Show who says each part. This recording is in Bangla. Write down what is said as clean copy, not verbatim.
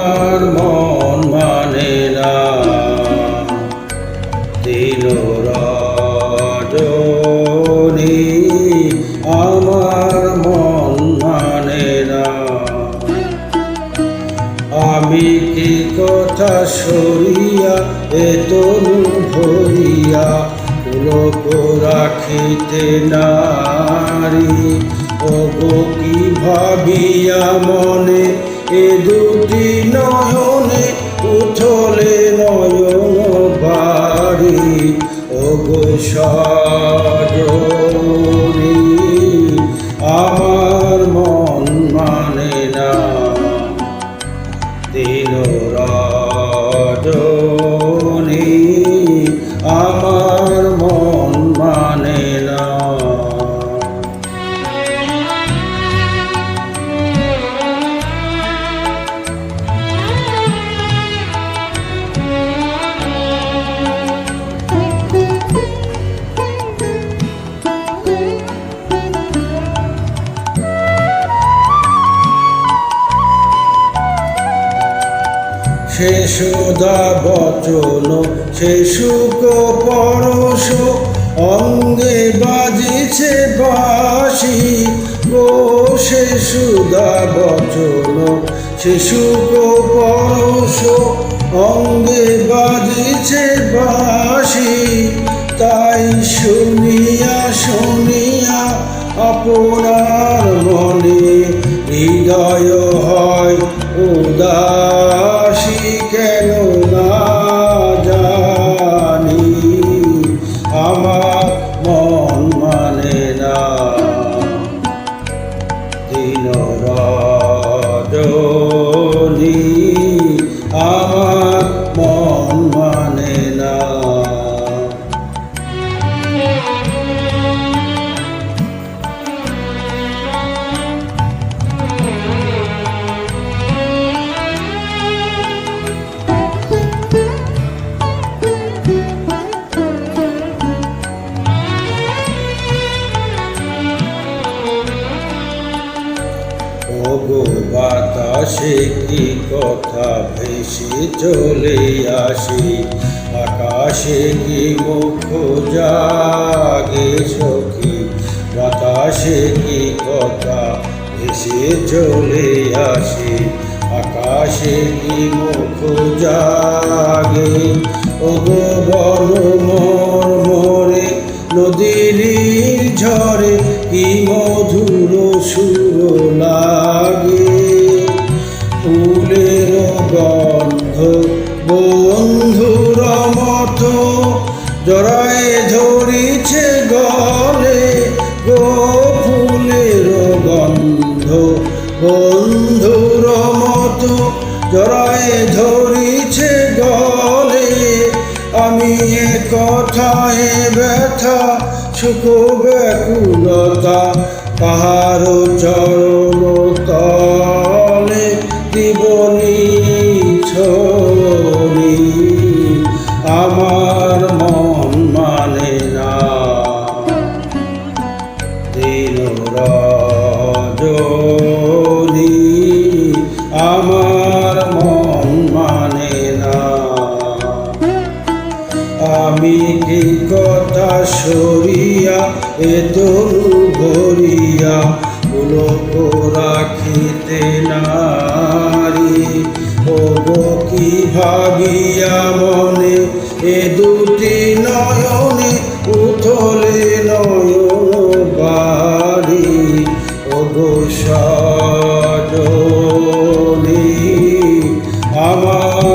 Speaker 1: আমার মন মানে না দিন রজনী, আমার মন মানে না। আমি কি কথা সরিয়া এ তনু ভরিয়া পুলক রাখিতে নারী, ওগো কি ভাবিয়া মনে এ দুটি নয়নে উথলে নয়ন বাড়ি, ওগো সজনী আমার মন মানে না দিন রজনী, আমার মন মানে না। সে সুধা বচন সে সুখ পরশ, অঙ্গে বাজিছে বাঁশি গো। সে সুধা বচন সে সুখ পরশ, অঙ্গে বাজিছে বাঁশি। তাই শুনিয়া শুনিয়া আপনার মনে হৃদয় হয় উদাসী, কেন না জানি আমার মন মানে না দিন রজনী, আমার মন মানে না। ওগো বাতাসে কি কথা ভেসে চলে আসি, আকাশে কি মুখ জাগে সখী। বাতাসে কি কথা ভেসে চলে আসি, আকাশে কি মুখ জাগে। ওগো বন মর্মরে নদীর ঝরে কি মধুর সুর লাগে। ফুলের গন্ধ বন্ধুর মতো জড়ায় ধরিছে গলে গো। ফুলের গন্ধ বন্ধুর মতো জড়ায় ধরিছে গলে। আমি এ কথায় ব্যথা সুখ ব্যাকুলতা পাহাড় চরণ তলে দিবনি ছড়ি, আমার মন মানে না দিন রজনী, আমার মন মানে না। আমি কি কথা সরিয়া এ তনু ভরিয়া পুলক রাখিতে নারী, ওগো কি ভাবিয়া মনে এ দুটি নয়নে উথলে নয়ন বাড়ি, ওগো সজনী আমার